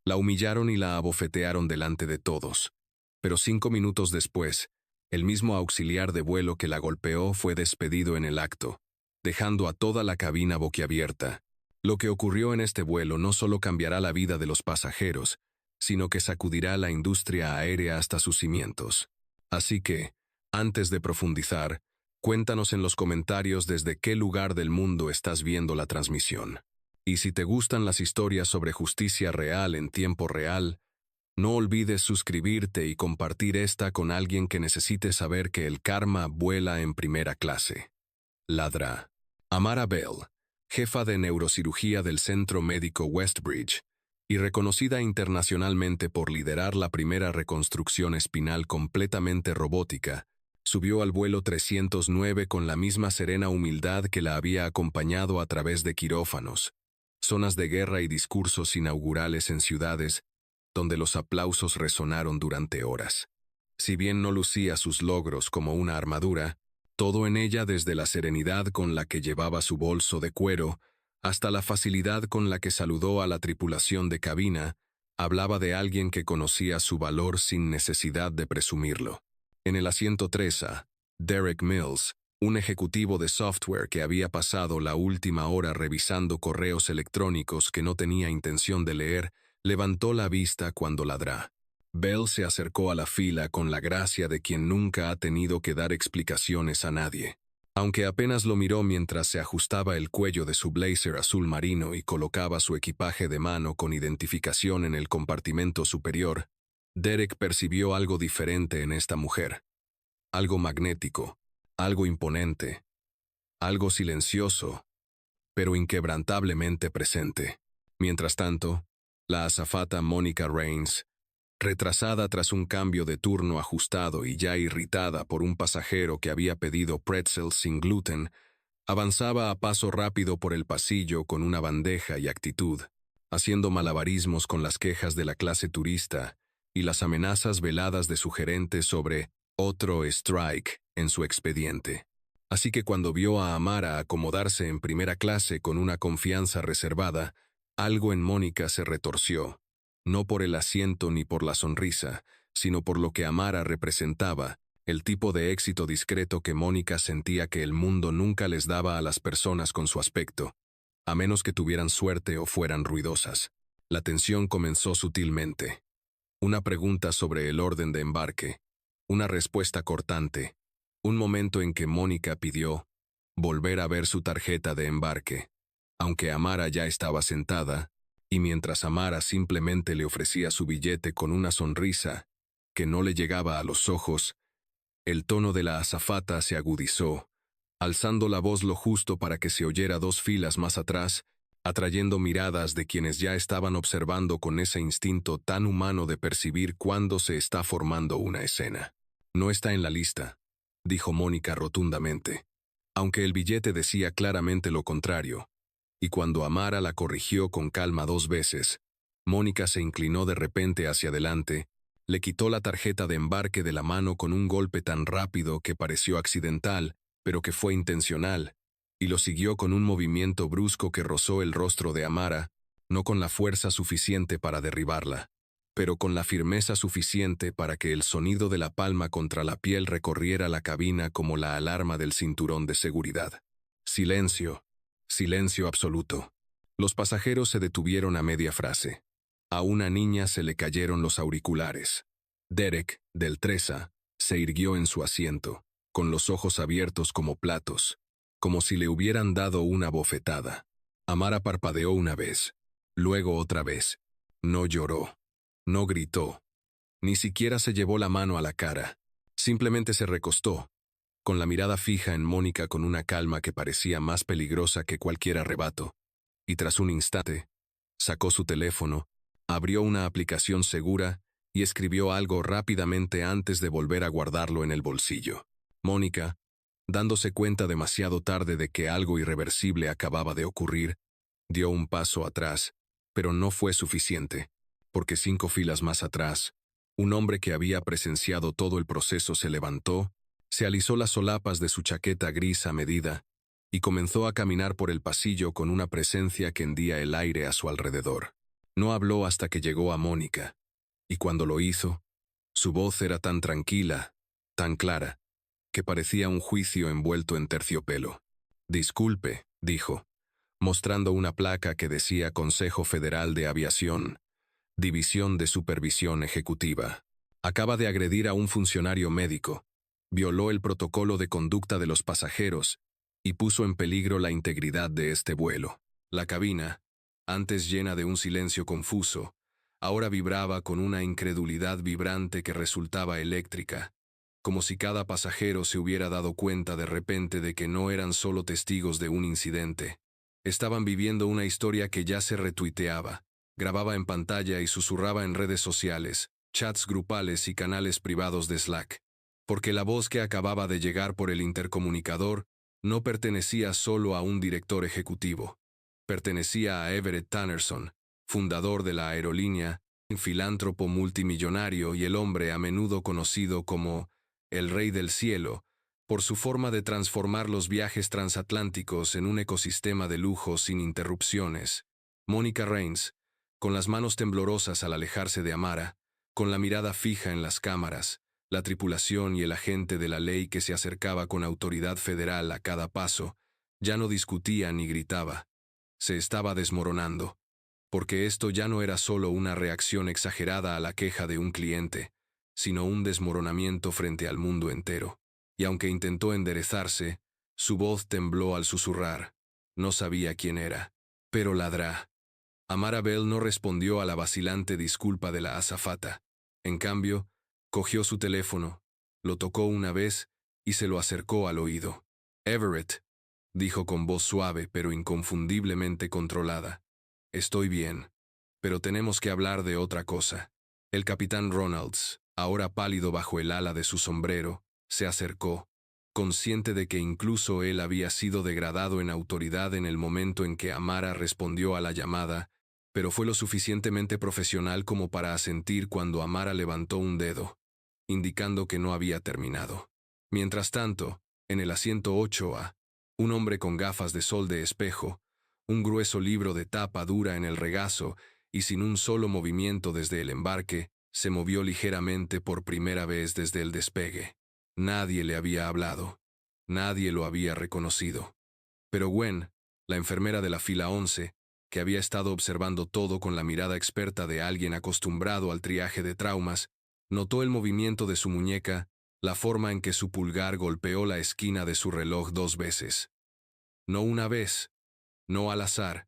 La humillaron y la abofetearon delante de todos. Pero 5 minutos después, el mismo auxiliar de vuelo que la golpeó fue despedido en el acto, dejando a toda la cabina boquiabierta. Lo que ocurrió en este vuelo no solo cambiará la vida de los pasajeros, sino que sacudirá la industria aérea hasta sus cimientos. Así que, antes de profundizar, cuéntanos en los comentarios desde qué lugar del mundo estás viendo la transmisión. Y si te gustan las historias sobre justicia real en tiempo real, no olvides suscribirte y compartir esta con alguien que necesite saber que el karma vuela en primera clase. Ladra. Amara Bell, jefa de neurocirugía del Centro Médico Westbridge, y reconocida internacionalmente por liderar la primera reconstrucción espinal completamente robótica, subió al vuelo 309 con la misma serena humildad que la había acompañado a través de quirófanos, zonas de guerra y discursos inaugurales en ciudades donde los aplausos resonaron durante horas. Si bien no lucía sus logros como una armadura, todo en ella, desde la serenidad con la que llevaba su bolso de cuero hasta la facilidad con la que saludó a la tripulación de cabina, hablaba de alguien que conocía su valor sin necesidad de presumirlo. En el asiento 3A, Derek Mills, un ejecutivo de software que había pasado la última hora revisando correos electrónicos que no tenía intención de leer, levantó la vista cuando ladrá. Bell se acercó a la fila con la gracia de quien nunca ha tenido que dar explicaciones a nadie. Aunque apenas lo miró mientras se ajustaba el cuello de su blazer azul marino y colocaba su equipaje de mano con identificación en el compartimento superior, Derek percibió algo diferente en esta mujer. Algo magnético, algo imponente, algo silencioso, pero inquebrantablemente presente. Mientras tanto, la azafata Monica Rains, retrasada tras un cambio de turno ajustado y ya irritada por un pasajero que había pedido pretzels sin gluten, avanzaba a paso rápido por el pasillo con una bandeja y actitud, haciendo malabarismos con las quejas de la clase turista y las amenazas veladas de su gerente sobre otro strike en su expediente. Así que cuando vio a Amara acomodarse en primera clase con una confianza reservada, algo en Mónica se retorció, no por el asiento ni por la sonrisa, sino por lo que Amara representaba, el tipo de éxito discreto que Mónica sentía que el mundo nunca les daba a las personas con su aspecto, a menos que tuvieran suerte o fueran ruidosas. La tensión comenzó sutilmente. Una pregunta sobre el orden de embarque, una respuesta cortante, un momento en que Mónica pidió volver a ver su tarjeta de embarque, aunque Amara ya estaba sentada, y mientras Amara simplemente le ofrecía su billete con una sonrisa que no le llegaba a los ojos, el tono de la azafata se agudizó, alzando la voz lo justo para que se oyera 2 filas más atrás, atrayendo miradas de quienes ya estaban observando con ese instinto tan humano de percibir cuándo se está formando una escena. No está en la lista, dijo Mónica rotundamente, aunque el billete decía claramente lo contrario. Y cuando Amara la corrigió con calma 2 veces, Mónica se inclinó de repente hacia adelante, le quitó la tarjeta de embarque de la mano con un golpe tan rápido que pareció accidental, pero que fue intencional, y lo siguió con un movimiento brusco que rozó el rostro de Amara, no con la fuerza suficiente para derribarla, pero con la firmeza suficiente para que el sonido de la palma contra la piel recorriera la cabina como la alarma del cinturón de seguridad. Silencio. Silencio absoluto. Los pasajeros se detuvieron a media frase. A una niña se le cayeron los auriculares. Derek, del 3A, se irguió en su asiento, con los ojos abiertos como platos, como si le hubieran dado una bofetada. Amara parpadeó una vez, luego otra vez. No lloró, no gritó, ni siquiera se llevó la mano a la cara. Simplemente se recostó, con la mirada fija en Mónica con una calma que parecía más peligrosa que cualquier arrebato, y tras un instante, sacó su teléfono, abrió una aplicación segura y escribió algo rápidamente antes de volver a guardarlo en el bolsillo. Mónica, dándose cuenta demasiado tarde de que algo irreversible acababa de ocurrir, dio un paso atrás, pero no fue suficiente, porque 5 filas más atrás, un hombre que había presenciado todo el proceso se levantó, se alisó las solapas de su chaqueta gris a medida y comenzó a caminar por el pasillo con una presencia que hendía el aire a su alrededor. No habló hasta que llegó a Mónica, y cuando lo hizo, su voz era tan tranquila, tan clara, que parecía un juicio envuelto en terciopelo. Disculpe, dijo, mostrando una placa que decía Consejo Federal de Aviación, División de Supervisión Ejecutiva. Acaba de agredir a un funcionario médico, violó el protocolo de conducta de los pasajeros y puso en peligro la integridad de este vuelo. La cabina, antes llena de un silencio confuso, ahora vibraba con una incredulidad vibrante que resultaba eléctrica, como si cada pasajero se hubiera dado cuenta de repente de que no eran solo testigos de un incidente. Estaban viviendo una historia que ya se retuiteaba, grababa en pantalla y susurraba en redes sociales, chats grupales y canales privados de Slack. Porque la voz que acababa de llegar por el intercomunicador no pertenecía solo a un director ejecutivo. Pertenecía a Everett Tannerson, fundador de la aerolínea, un filántropo multimillonario y el hombre a menudo conocido como el Rey del Cielo, por su forma de transformar los viajes transatlánticos en un ecosistema de lujo sin interrupciones. Mónica Raines, con las manos temblorosas al alejarse de Amara, con la mirada fija en las cámaras, la tripulación y el agente de la ley que se acercaba con autoridad federal a cada paso, ya no discutía ni gritaba. Se estaba desmoronando. Porque esto ya no era solo una reacción exagerada a la queja de un cliente, sino un desmoronamiento frente al mundo entero. Y aunque intentó enderezarse, su voz tembló al susurrar. No sabía quién era. Pero ladrá. Amara Bell no respondió a la vacilante disculpa de la azafata. En cambio, cogió su teléfono, lo tocó una vez y se lo acercó al oído. Everett, dijo con voz suave pero inconfundiblemente controlada. Estoy bien, pero tenemos que hablar de otra cosa. El capitán Ronalds, ahora pálido bajo el ala de su sombrero, se acercó, consciente de que incluso él había sido degradado en autoridad en el momento en que Amara respondió a la llamada, pero fue lo suficientemente profesional como para asentir cuando Amara levantó un dedo, indicando que no había terminado. Mientras tanto, en el asiento 8A, un hombre con gafas de sol de espejo, un grueso libro de tapa dura en el regazo y sin un solo movimiento desde el embarque, se movió ligeramente por primera vez desde el despegue. Nadie le había hablado. Nadie lo había reconocido. Pero Gwen, la enfermera de la fila 11, que había estado observando todo con la mirada experta de alguien acostumbrado al triaje de traumas, notó el movimiento de su muñeca, la forma en que su pulgar golpeó la esquina de su reloj 2 veces. No una vez, no al azar,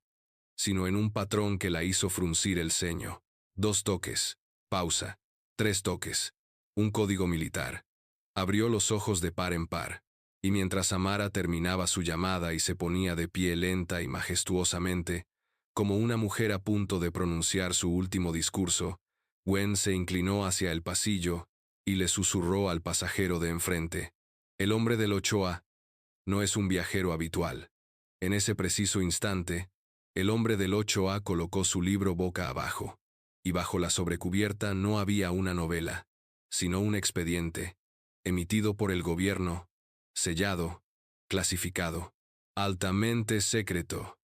sino en un patrón que la hizo fruncir el ceño. 2 toques, pausa, 3 toques, un código militar. Abrió los ojos de par en par, y mientras Amara terminaba su llamada y se ponía de pie lenta y majestuosamente, como una mujer a punto de pronunciar su último discurso, Gwen se inclinó hacia el pasillo y le susurró al pasajero de enfrente. El hombre del 8A no es un viajero habitual. En ese preciso instante, el hombre del 8A colocó su libro boca abajo, y bajo la sobrecubierta no había una novela, sino un expediente, emitido por el gobierno, sellado, clasificado, altamente secreto.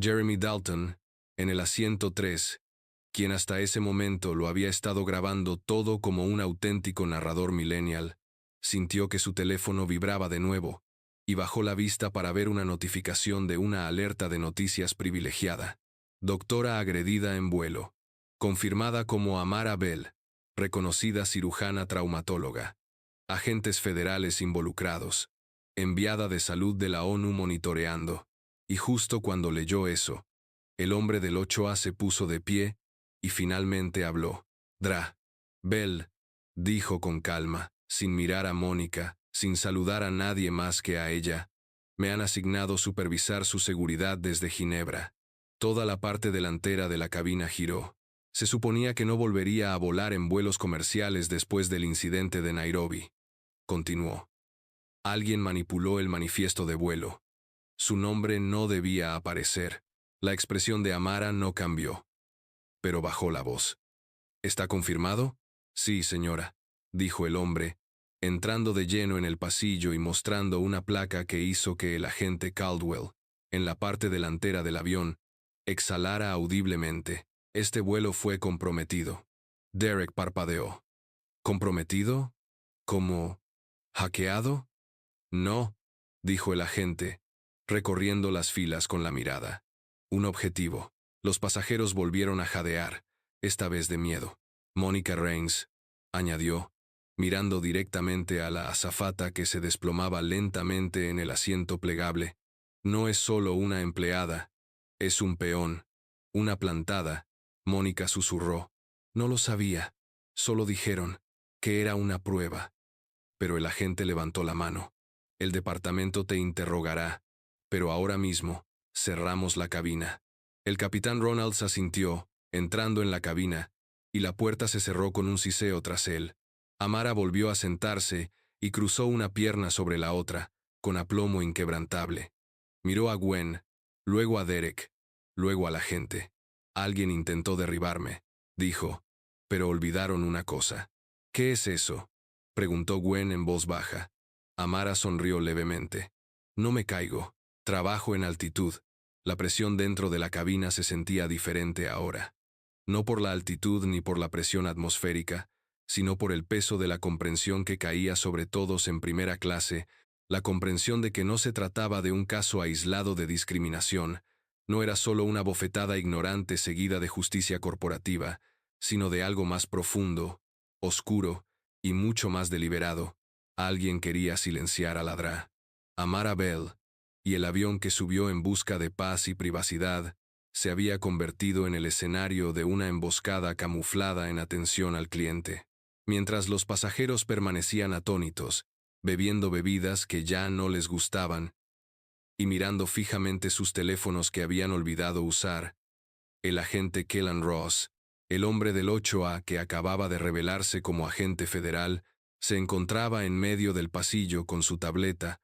Jeremy Dalton, en el asiento 3, quien hasta ese momento lo había estado grabando todo como un auténtico narrador millennial, sintió que su teléfono vibraba de nuevo, y bajó la vista para ver una notificación de una alerta de noticias privilegiada. Doctora agredida en vuelo. Confirmada como Amara Bell, reconocida cirujana traumatóloga. Agentes federales involucrados. Enviada de salud de la ONU monitoreando. Y justo cuando leyó eso, el hombre del 8A se puso de pie y finalmente habló. Bell, dijo con calma, sin mirar a Mónica, sin saludar a nadie más que a ella. Me han asignado supervisar su seguridad desde Ginebra. Toda la parte delantera de la cabina giró. Se suponía que no volvería a volar en vuelos comerciales después del incidente de Nairobi. Continuó. Alguien manipuló el manifiesto de vuelo. Su nombre no debía aparecer. La expresión de Amara no cambió. Pero bajó la voz. ¿Está confirmado? Sí, señora, dijo el hombre, entrando de lleno en el pasillo y mostrando una placa que hizo que el agente Caldwell, en la parte delantera del avión, exhalara audiblemente. Este vuelo fue comprometido. Derek parpadeó. ¿Comprometido? ¿Cómo? ¿Hackeado? No, dijo el agente, recorriendo las filas con la mirada. Un objetivo. Los pasajeros volvieron a jadear, esta vez de miedo. Mónica Rains, añadió, mirando directamente a la azafata que se desplomaba lentamente en el asiento plegable. No es solo una empleada, es un peón, una plantada. Mónica susurró. No lo sabía, solo dijeron que era una prueba. Pero el agente levantó la mano. El departamento te interrogará, pero ahora mismo, cerramos la cabina. El capitán Ronalds asintió, entrando en la cabina, y la puerta se cerró con un siseo tras él. Amara volvió a sentarse y cruzó una pierna sobre la otra, con aplomo inquebrantable. Miró a Gwen, luego a Derek, luego a la gente. Alguien intentó derribarme, dijo, pero olvidaron una cosa. ¿Qué es eso?, preguntó Gwen en voz baja. Amara sonrió levemente. No me caigo, trabajo en altitud. La presión dentro de la cabina se sentía diferente ahora. No por la altitud ni por la presión atmosférica, sino por el peso de la comprensión que caía sobre todos en primera clase, la comprensión de que no se trataba de un caso aislado de discriminación, no era solo una bofetada ignorante seguida de justicia corporativa, sino de algo más profundo, oscuro y mucho más deliberado. Alguien quería silenciar a Ladra, Amara Bell, y el avión que subió en busca de paz y privacidad se había convertido en el escenario de una emboscada camuflada en atención al cliente. Mientras los pasajeros permanecían atónitos, bebiendo bebidas que ya no les gustaban y mirando fijamente sus teléfonos que habían olvidado usar, el agente Kellan Ross, el hombre del 8A que acababa de revelarse como agente federal, se encontraba en medio del pasillo con su tableta,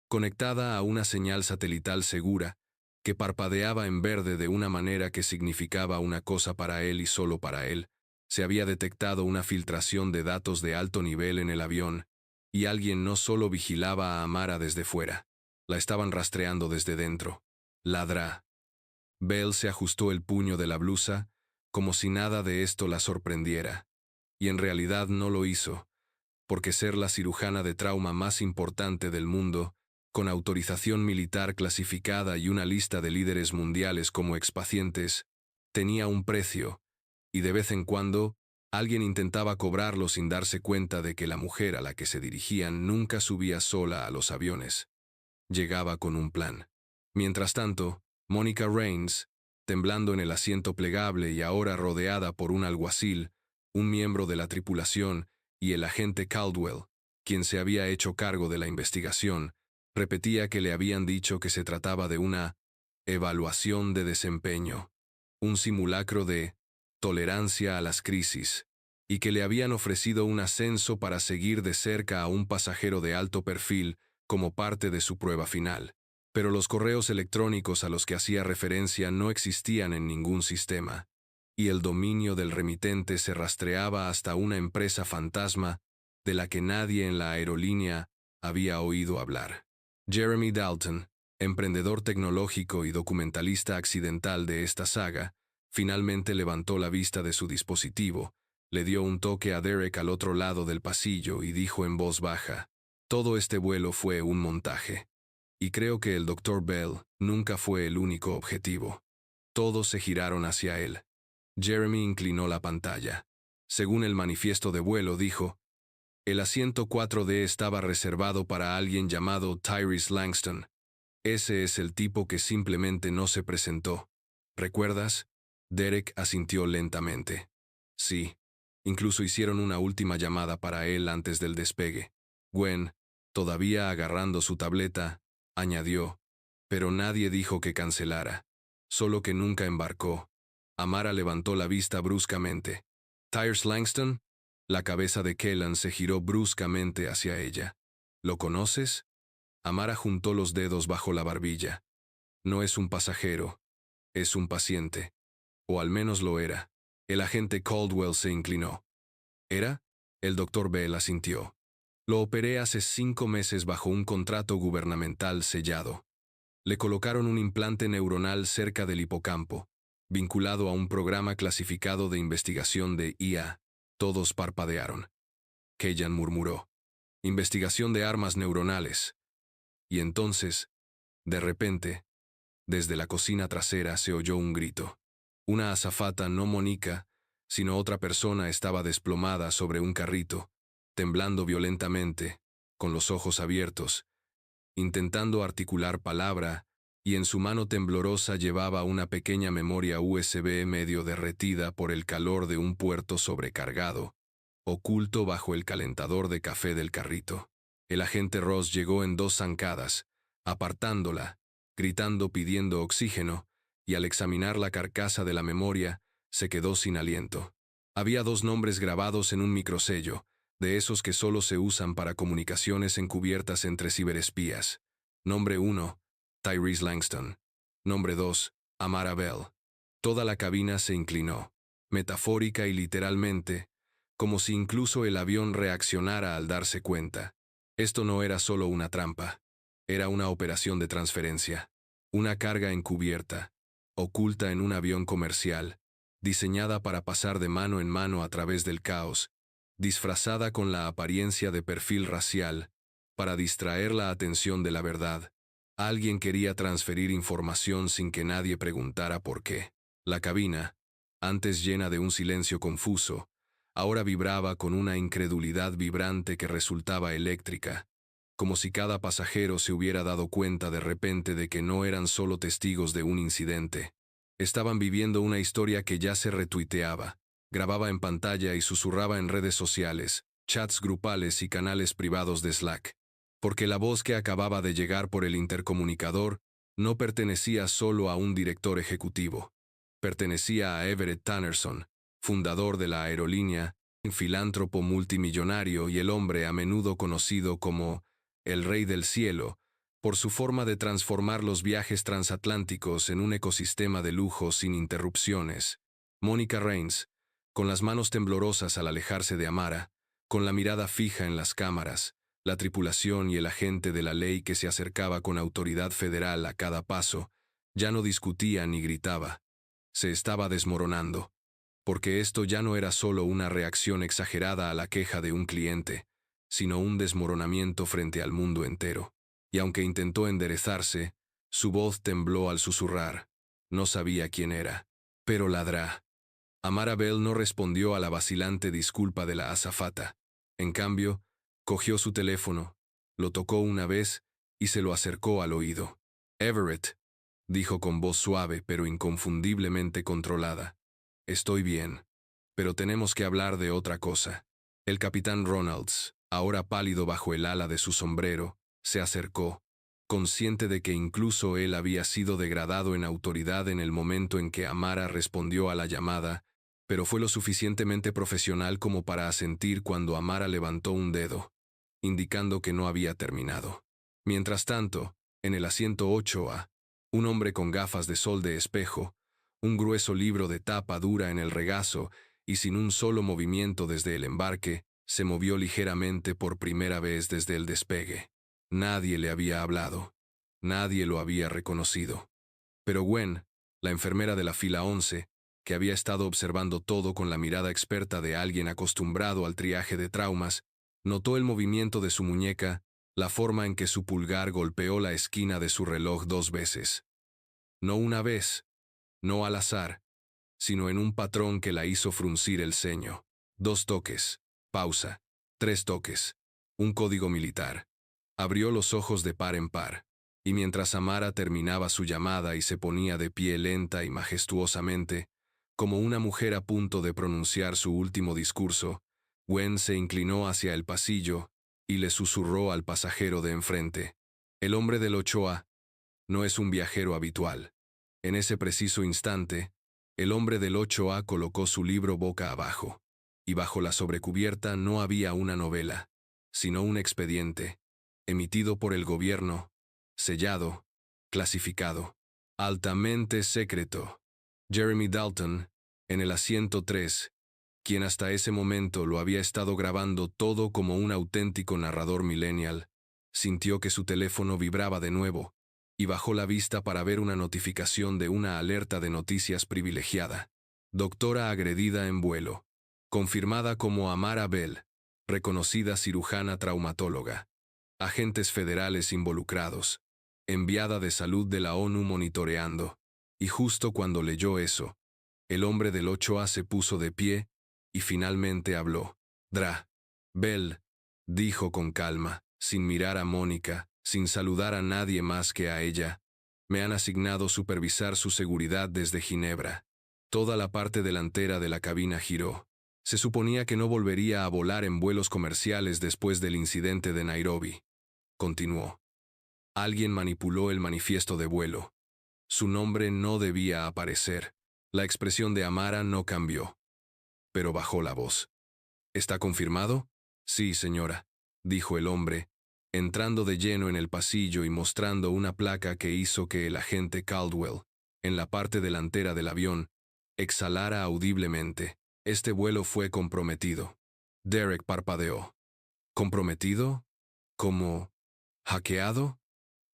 conectada a una señal satelital segura, que parpadeaba en verde de una manera que significaba una cosa para él y solo para él. Se había detectado una filtración de datos de alto nivel en el avión, y alguien no solo vigilaba a Amara desde fuera, la estaban rastreando desde dentro. Ladra. Bell se ajustó el puño de la blusa, como si nada de esto la sorprendiera. Y en realidad no lo hizo, porque ser la cirujana de trauma más importante del mundo, con autorización militar clasificada y una lista de líderes mundiales como expacientes, tenía un precio, y de vez en cuando, alguien intentaba cobrarlo sin darse cuenta de que la mujer a la que se dirigían nunca subía sola a los aviones. Llegaba con un plan. Mientras tanto, Mónica Rains, temblando en el asiento plegable y ahora rodeada por un alguacil, un miembro de la tripulación y el agente Caldwell, quien se había hecho cargo de la investigación, repetía que le habían dicho que se trataba de una evaluación de desempeño, un simulacro de tolerancia a las crisis, y que le habían ofrecido un ascenso para seguir de cerca a un pasajero de alto perfil como parte de su prueba final. Pero los correos electrónicos a los que hacía referencia no existían en ningún sistema, y el dominio del remitente se rastreaba hasta una empresa fantasma de la que nadie en la aerolínea había oído hablar. Jeremy Dalton, emprendedor tecnológico y documentalista accidental de esta saga, finalmente levantó la vista de su dispositivo, le dio un toque a Derek al otro lado del pasillo y dijo en voz baja: «Todo este vuelo fue un montaje. Y creo que el Dr. Bell nunca fue el único objetivo». Todos se giraron hacia él. Jeremy inclinó la pantalla. Según el manifiesto de vuelo, dijo: «El asiento 4D estaba reservado para alguien llamado Tyrese Langston. Ese es el tipo que simplemente no se presentó. ¿Recuerdas?» Derek asintió lentamente. Sí. Incluso hicieron una última llamada para él antes del despegue. Gwen, todavía agarrando su tableta, añadió: «Pero nadie dijo que cancelara. Solo que nunca embarcó». Amara levantó la vista bruscamente. «¿Tyrese Langston?» La cabeza de Kellan se giró bruscamente hacia ella. «¿Lo conoces?» Amara juntó los dedos bajo la barbilla. «No es un pasajero, es un paciente. O al menos lo era». El agente Caldwell se inclinó. ¿Era? El Dr. Bell asintió. «Lo operé hace 5 meses bajo un contrato gubernamental sellado. Le colocaron un implante neuronal cerca del hipocampo, vinculado a un programa clasificado de investigación de IA. Todos parpadearon. Kellan murmuró. Investigación de armas neuronales. Y entonces, de repente, desde la cocina trasera se oyó un grito. Una azafata, no Mónica, sino otra persona, estaba desplomada sobre un carrito, temblando violentamente, con los ojos abiertos, intentando articular palabra, y en su mano temblorosa llevaba una pequeña memoria USB medio derretida por el calor de un puerto sobrecargado, oculto bajo el calentador de café del carrito. El agente Ross llegó en 2 zancadas, apartándola, gritando pidiendo oxígeno, y al examinar la carcasa de la memoria, se quedó sin aliento. Había 2 nombres grabados en un microsello, de esos que solo se usan para comunicaciones encubiertas entre ciberespías. Nombre 1, Tyrese Langston. Nombre 2, Amara Bell. Toda la cabina se inclinó, metafórica y literalmente, como si incluso el avión reaccionara al darse cuenta. Esto no era solo una trampa, era una operación de transferencia, una carga encubierta, oculta en un avión comercial, diseñada para pasar de mano en mano a través del caos, disfrazada con la apariencia de perfil racial, para distraer la atención de la verdad. Alguien quería transferir información sin que nadie preguntara por qué. La cabina, antes llena de un silencio confuso, ahora vibraba con una incredulidad vibrante que resultaba eléctrica, como si cada pasajero se hubiera dado cuenta de repente de que no eran solo testigos de un incidente. Estaban viviendo una historia que ya se retuiteaba, grababa en pantalla y susurraba en redes sociales, chats grupales y canales privados de Slack. Porque la voz que acababa de llegar por el intercomunicador no pertenecía solo a un director ejecutivo. Pertenecía a Everett Tannerson, fundador de la aerolínea, un filántropo multimillonario y el hombre a menudo conocido como el Rey del Cielo, por su forma de transformar los viajes transatlánticos en un ecosistema de lujo sin interrupciones. Mónica Raines, con las manos temblorosas al alejarse de Amara, con la mirada fija en las cámaras, la tripulación y el agente de la ley que se acercaba con autoridad federal a cada paso, ya no discutía ni gritaba. Se estaba desmoronando. Porque esto ya no era solo una reacción exagerada a la queja de un cliente, sino un desmoronamiento frente al mundo entero. Y aunque intentó enderezarse, su voz tembló al susurrar. No sabía quién era. Pero ladrá. Amara Bell no respondió a la vacilante disculpa de la azafata. En cambio, cogió su teléfono, lo tocó una vez y se lo acercó al oído. Everett, dijo con voz suave pero inconfundiblemente controlada. Estoy bien, pero tenemos que hablar de otra cosa. El capitán Ronalds, ahora pálido bajo el ala de su sombrero, se acercó, consciente de que incluso él había sido degradado en autoridad en el momento en que Amara respondió a la llamada, pero fue lo suficientemente profesional como para asentir cuando Amara levantó un dedo, indicando que no había terminado. Mientras tanto, en el asiento 8A, un hombre con gafas de sol de espejo, un grueso libro de tapa dura en el regazo y sin un solo movimiento desde el embarque, se movió ligeramente por primera vez desde el despegue. Nadie le había hablado. Nadie lo había reconocido. Pero Gwen, la enfermera de la fila 11, que había estado observando todo con la mirada experta de alguien acostumbrado al triaje de traumas, notó el movimiento de su muñeca, la forma en que su pulgar golpeó la esquina de su reloj 2 veces. No una vez, no al azar, sino en un patrón que la hizo fruncir el ceño. 2 toques, pausa, 3 toques, un código militar. Abrió los ojos de par en par, y mientras Amara terminaba su llamada y se ponía de pie lenta y majestuosamente, como una mujer a punto de pronunciar su último discurso, Gwen se inclinó hacia el pasillo y le susurró al pasajero de enfrente. El hombre del 8A no es un viajero habitual. En ese preciso instante, el hombre del 8A colocó su libro boca abajo, y bajo la sobrecubierta no había una novela, sino un expediente, emitido por el gobierno, sellado, clasificado, altamente secreto. Jeremy Dalton, en el asiento 3, quien hasta ese momento lo había estado grabando todo como un auténtico narrador millennial, sintió que su teléfono vibraba de nuevo, y bajó la vista para ver una notificación de una alerta de noticias privilegiada. Doctora agredida en vuelo. Confirmada como Amara Bell, reconocida cirujana traumatóloga. Agentes federales involucrados. Enviada de salud de la ONU monitoreando. Y justo cuando leyó eso, el hombre del 8A se puso de pie y finalmente habló. Bell, dijo con calma, sin mirar a Mónica, sin saludar a nadie más que a ella. Me han asignado supervisar su seguridad desde Ginebra. Toda la parte delantera de la cabina giró. Se suponía que no volvería a volar en vuelos comerciales después del incidente de Nairobi. Continuó. Alguien manipuló el manifiesto de vuelo. Su nombre no debía aparecer. La expresión de Amara no cambió. Pero bajó la voz. ¿Está confirmado? Sí, señora, dijo el hombre, entrando de lleno en el pasillo y mostrando una placa que hizo que el agente Caldwell, en la parte delantera del avión, exhalara audiblemente. Este vuelo fue comprometido. Derek parpadeó. ¿Comprometido? ¿Cómo? ¿Hackeado?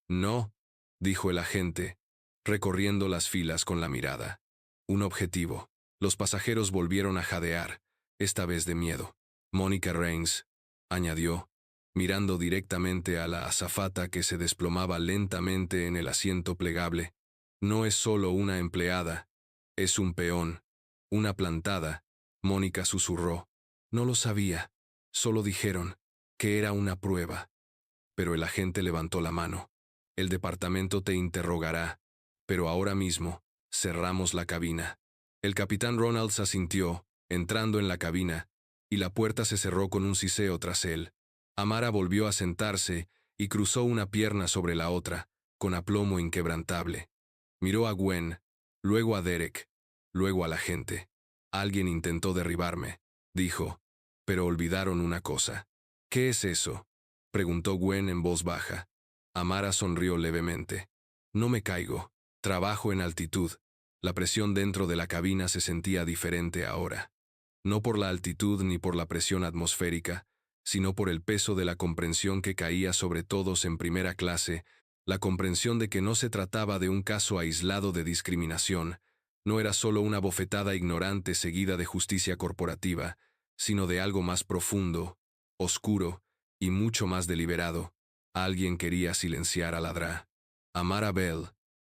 No, dijo el agente, recorriendo las filas con la mirada. Un objetivo. Los pasajeros volvieron a jadear, esta vez de miedo. Mónica Raines, añadió, mirando directamente a la azafata que se desplomaba lentamente en el asiento plegable. No es solo una empleada, es un peón, una plantada. Mónica susurró. No lo sabía, solo dijeron que era una prueba. Pero el agente levantó la mano. El departamento te interrogará, pero ahora mismo, cerramos la cabina. El capitán Ronalds asintió, entrando en la cabina, y la puerta se cerró con un siseo tras él. Amara volvió a sentarse y cruzó una pierna sobre la otra, con aplomo inquebrantable. Miró a Gwen, luego a Derek, luego a la gente. Alguien intentó derribarme, dijo, pero olvidaron una cosa. ¿Qué es eso?, preguntó Gwen en voz baja. Amara sonrió levemente. No me caigo, trabajo en altitud. La presión dentro de la cabina se sentía diferente ahora. No por la altitud ni por la presión atmosférica, sino por el peso de la comprensión que caía sobre todos en primera clase, la comprensión de que no se trataba de un caso aislado de discriminación, no era solo una bofetada ignorante seguida de justicia corporativa, sino de algo más profundo, oscuro y mucho más deliberado. Alguien quería silenciar a la Amara Bell,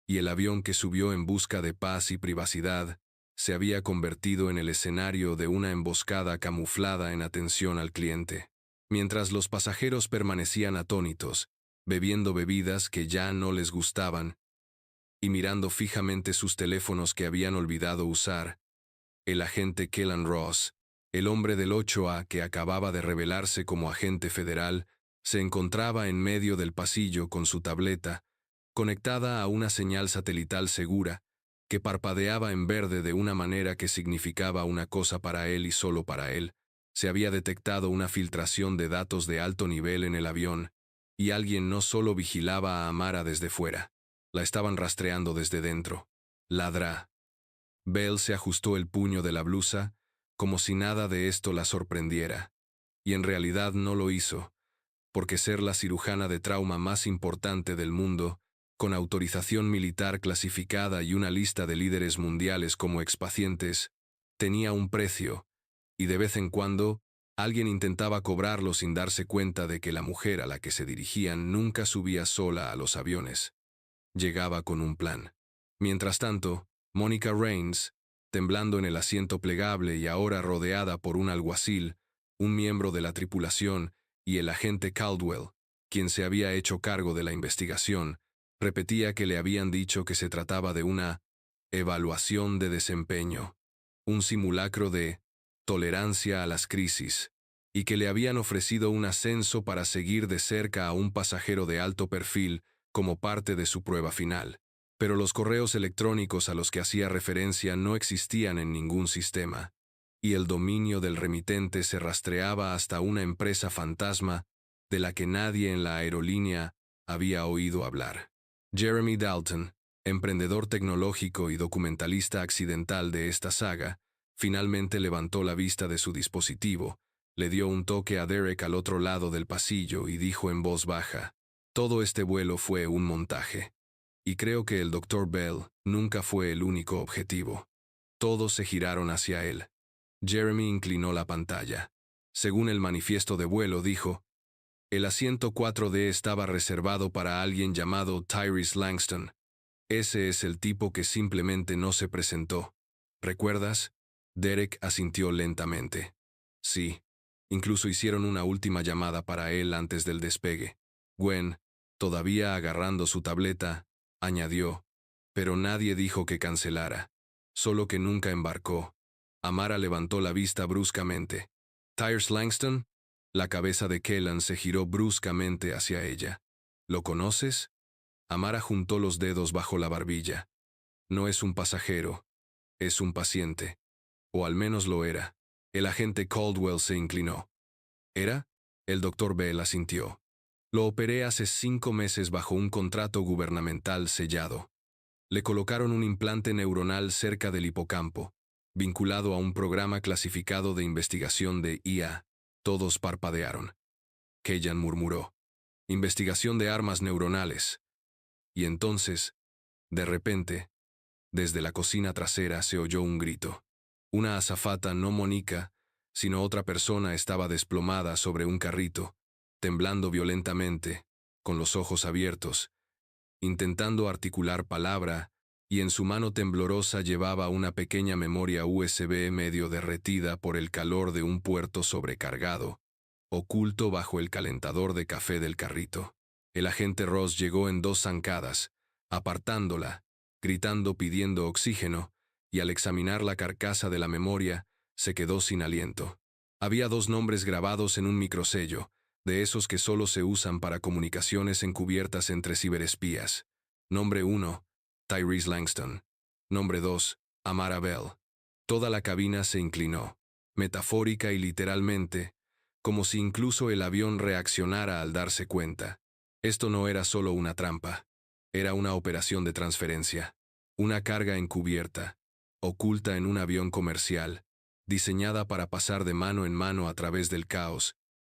y el avión que subió en busca de paz y privacidad se había convertido en el escenario de una emboscada camuflada en atención al cliente. Mientras los pasajeros permanecían atónitos, bebiendo bebidas que ya no les gustaban, y mirando fijamente sus teléfonos que habían olvidado usar, el agente Kellan Ross, el hombre del 8A que acababa de revelarse como agente federal, se encontraba en medio del pasillo con su tableta, conectada a una señal satelital segura, que parpadeaba en verde de una manera que significaba una cosa para él y solo para él. Se había detectado una filtración de datos de alto nivel en el avión, y alguien no solo vigilaba a Amara desde fuera, la estaban rastreando desde dentro. Bell se ajustó el puño de la blusa, como si nada de esto la sorprendiera, y en realidad no lo hizo, porque ser la cirujana de trauma más importante del mundo, con autorización militar clasificada y una lista de líderes mundiales como expacientes, tenía un precio, y de vez en cuando, alguien intentaba cobrarlo sin darse cuenta de que la mujer a la que se dirigían nunca subía sola a los aviones. Llegaba con un plan. Mientras tanto, Mónica Raines, temblando en el asiento plegable y ahora rodeada por un alguacil, un miembro de la tripulación y el agente Caldwell, quien se había hecho cargo de la investigación, repetía que le habían dicho que se trataba de una evaluación de desempeño, un simulacro de tolerancia a las crisis, y que le habían ofrecido un ascenso para seguir de cerca a un pasajero de alto perfil como parte de su prueba final. Pero los correos electrónicos a los que hacía referencia no existían en ningún sistema, y el dominio del remitente se rastreaba hasta una empresa fantasma de la que nadie en la aerolínea había oído hablar. Jeremy Dalton, emprendedor tecnológico y documentalista accidental de esta saga, finalmente levantó la vista de su dispositivo, le dio un toque a Derek al otro lado del pasillo y dijo en voz baja: «Todo este vuelo fue un montaje». Y creo que el Dr. Bell nunca fue el único objetivo. Todos se giraron hacia él. Jeremy inclinó la pantalla. Según el manifiesto de vuelo, dijo: el asiento 4D estaba reservado para alguien llamado Tyrese Langston. Ese es el tipo que simplemente no se presentó. ¿Recuerdas? Derek asintió lentamente. Sí. Incluso hicieron una última llamada para él antes del despegue. Gwen, todavía agarrando su tableta, añadió: pero nadie dijo que cancelara. Solo que nunca embarcó. Amara levantó la vista bruscamente. ¿Tyrese Langston? La cabeza de Kellan se giró bruscamente hacia ella. ¿Lo conoces? Amara juntó los dedos bajo la barbilla. No es un pasajero. Es un paciente. O al menos lo era. El agente Caldwell se inclinó. ¿Era? El Dr. Bell asintió. Lo operé hace 5 meses bajo un contrato gubernamental sellado. Le colocaron un implante neuronal cerca del hipocampo, vinculado a un programa clasificado de investigación de IA. Todos parpadearon. Kellan murmuró: investigación de armas neuronales. Y entonces, de repente, desde la cocina trasera se oyó un grito. Una azafata, no Mónica, sino otra persona, estaba desplomada sobre un carrito, temblando violentamente, con los ojos abiertos, intentando articular palabra, y en su mano temblorosa llevaba una pequeña memoria USB medio derretida por el calor de un puerto sobrecargado, oculto bajo el calentador de café del carrito. El agente Ross llegó en 2 zancadas, apartándola, gritando pidiendo oxígeno, y al examinar la carcasa de la memoria, se quedó sin aliento. Había 2 nombres grabados en un microsello, de esos que solo se usan para comunicaciones encubiertas entre ciberespías. Nombre 1, Tyrese Langston. Nombre 2, Amara Bell. Toda la cabina se inclinó, metafórica y literalmente, como si incluso el avión reaccionara al darse cuenta. Esto no era solo una trampa. Era una operación de transferencia. Una carga encubierta, oculta en un avión comercial, diseñada para pasar de mano en mano a través del caos,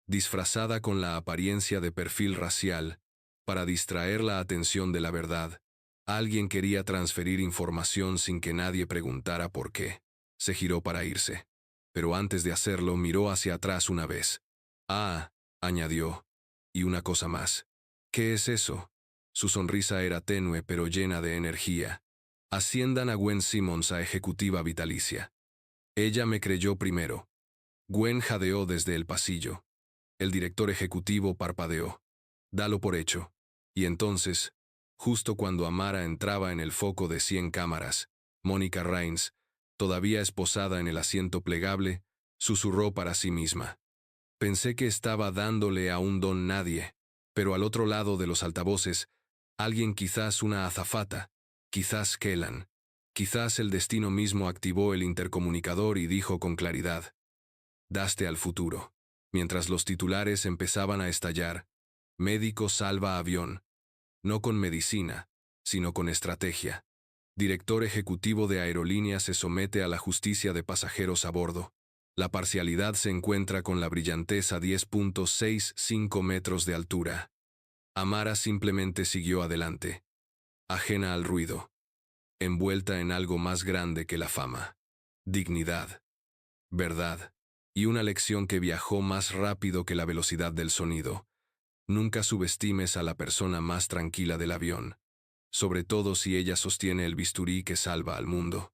disfrazada con la apariencia de perfil racial, para distraer la atención de la verdad. Alguien quería transferir información sin que nadie preguntara por qué. Se giró para irse. Pero antes de hacerlo miró hacia atrás una vez. Ah, añadió. Y una cosa más. ¿Qué es eso? Su sonrisa era tenue pero llena de energía. Asciendan a Gwen Simmons a ejecutiva vitalicia. Ella me creyó primero. Gwen jadeó desde el pasillo. El director ejecutivo parpadeó. Dalo por hecho. Y entonces, justo cuando Amara entraba en el foco de 100 cámaras, Mónica Rains, todavía esposada en el asiento plegable, susurró para sí misma: pensé que estaba dándole a un don nadie, pero al otro lado de los altavoces, alguien, quizás una azafata, quizás Kellan, quizás el destino mismo, activó el intercomunicador y dijo con claridad: daste al futuro. Mientras los titulares empezaban a estallar: médico salva avión. No con medicina, sino con estrategia. Director ejecutivo de aerolínea se somete a la justicia de pasajeros a bordo. La parcialidad se encuentra con la brillantez a 10.65 metros de altura. Amara simplemente siguió adelante, ajena al ruido, envuelta en algo más grande que la fama. Dignidad, verdad, y una lección que viajó más rápido que la velocidad del sonido. Nunca subestimes a la persona más tranquila del avión, sobre todo si ella sostiene el bisturí que salva al mundo.